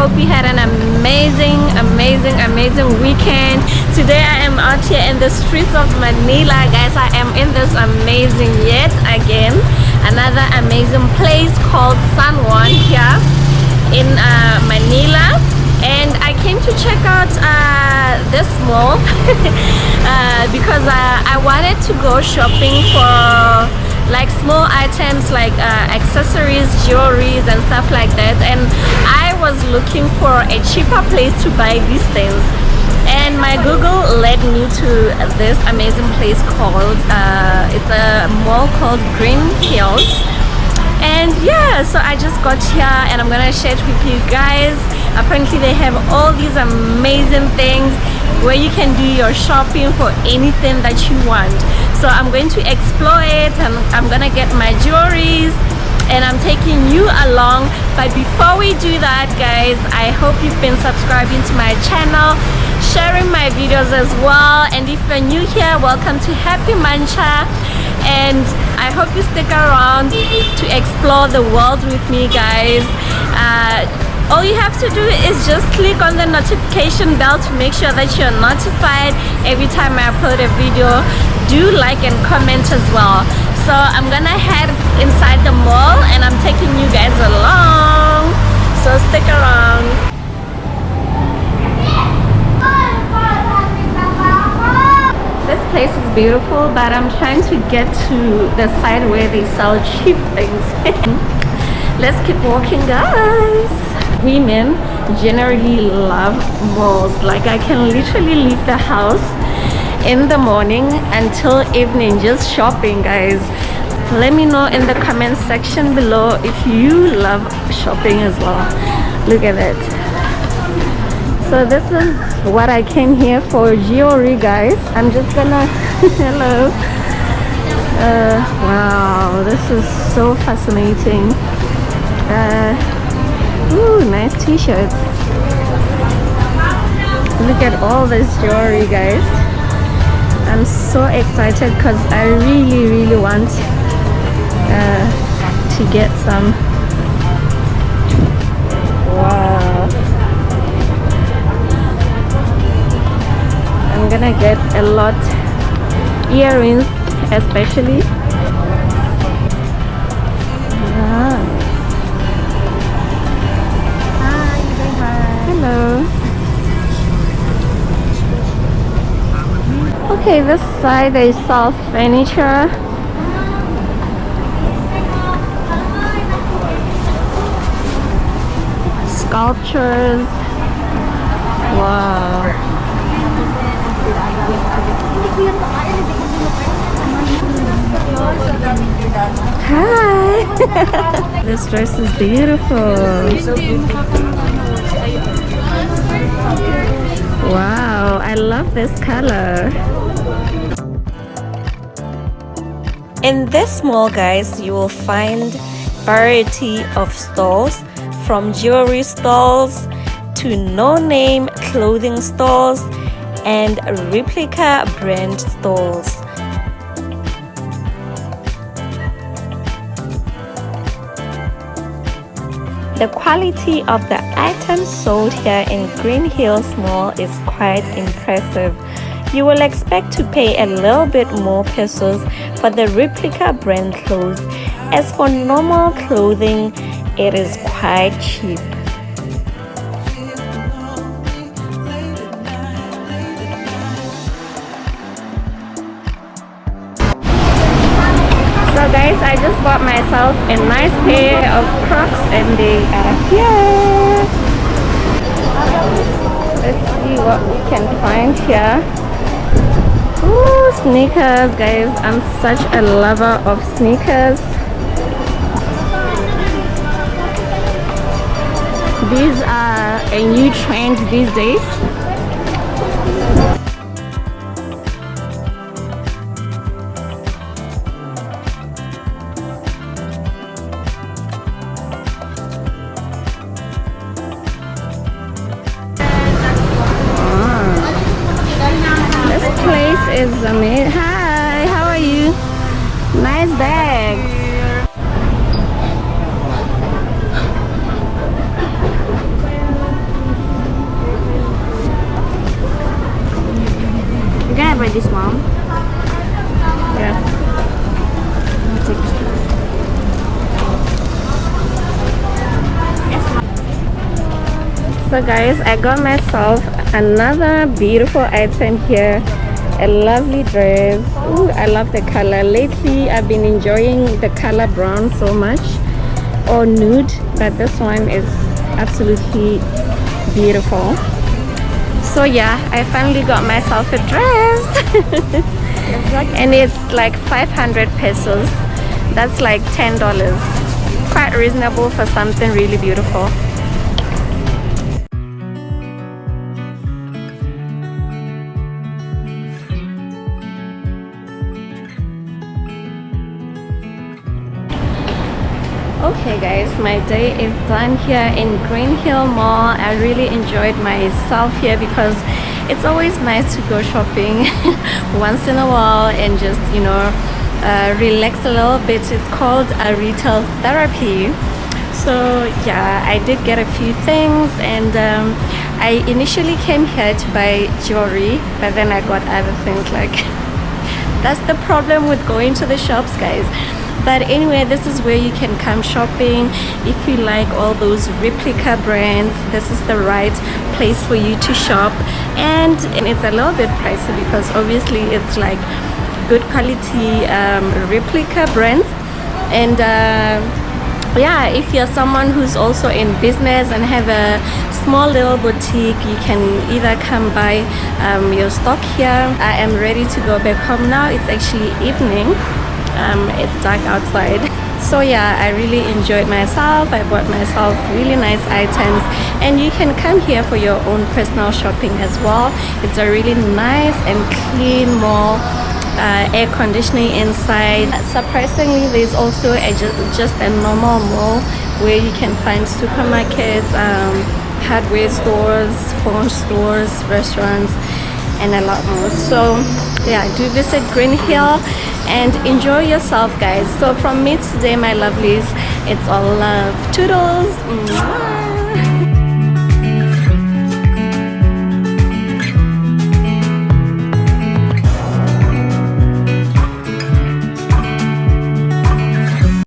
hope you had an amazing weekend. Today I am out here in the streets of Manila, guys. I am in this amazing, yet again, another amazing place called San Juan here in Manila. And I came to check out this mall because I wanted to go shopping for like small items like accessories, jewelries and stuff like that, and I was looking for a cheaper place to buy these things, and my Google led me to this amazing place called it's a mall called Greenhills. And yeah, so I just got here and I'm gonna share it with you guys. Apparently they have all these amazing things where you can do your shopping for anything that you want. So I'm going to explore it and I'm gonna get my jewelries and I'm taking you along. But before we do that, guys, I hope you've been subscribing to my channel, sharing my videos as well, and if you're new here, welcome to Happy Muncher. And I hope you stick around to explore the world with me, guys. All you have to do is just click on the notification bell to make sure that you're notified every time I upload a video. Do like and comment as well. So I'm gonna head inside the mall and I'm taking you guys along, so stick around. This place is beautiful, but I'm trying to get to the side where they sell cheap things. Let's keep walking, guys. Women generally love malls. Like, I can literally leave the house in the morning until evening just shopping, guys. Let me know in the comment section below if you love shopping as well. Look at it. So this is what I came here for, jewelry, guys. I'm just gonna hello. Wow, this is so fascinating. Ooh, nice t-shirts. Look at all this jewelry, guys. I'm so excited because I really want to get some. Wow. I'm gonna get a lot earrings, especially. Hello. Okay, this side they sell furniture. Sculptures. Wow. Hi. This dress is beautiful. Wow, I love this color. In this mall, guys, you will find variety of stores, from jewelry stalls to no-name clothing stores and replica brand stores. The quality of the items sold here in Greenhills Mall is quite impressive. You will expect to pay a little bit more pesos for the replica brand clothes. As for normal clothing, it is quite cheap. So guys, I just bought myself a nice pair of Crocs and they are here. Let's see what we can find here. Ooh, sneakers, guys. I'm such a lover of sneakers. These are a new trend these days. Is amazing. Hi, how are you? Nice bags. So guys, I got myself another beautiful item here, a lovely dress. Ooh, I love the color. Lately I've been enjoying the color brown so much, or nude, but this one is absolutely beautiful. So yeah, I finally got myself a dress. And it's like 500 pesos. That's like $10. Quite reasonable for something really beautiful. Okay guys, my day is done here in Greenhill Mall. I really enjoyed myself here because it's always nice to go shopping once in a while and just, you know, relax a little bit. It's called a retail therapy. So yeah, I did get a few things, and I initially came here to buy jewelry, but then I got other things. Like, that's the problem with going to the shops, guys. But anyway, this is where you can come shopping. If you like all those replica brands, this is the right place for you to shop. And it's a little bit pricey because obviously it's like good quality replica brands. And yeah, if you're someone who's also in business and have a small little boutique, you can either come buy your stock here. I am ready to go back home now. It's actually evening. It's dark outside. So yeah, I really enjoyed myself. I bought myself really nice items, and you can come here for your own personal shopping as well. It's a really nice and clean mall. Air conditioning inside. Surprisingly, there's also just a normal mall where you can find supermarkets, hardware stores, phone stores, restaurants, and a lot more. So yeah, do visit Greenhill and enjoy yourself, guys. So from me today, my lovelies, it's all love. Toodles. Mwah.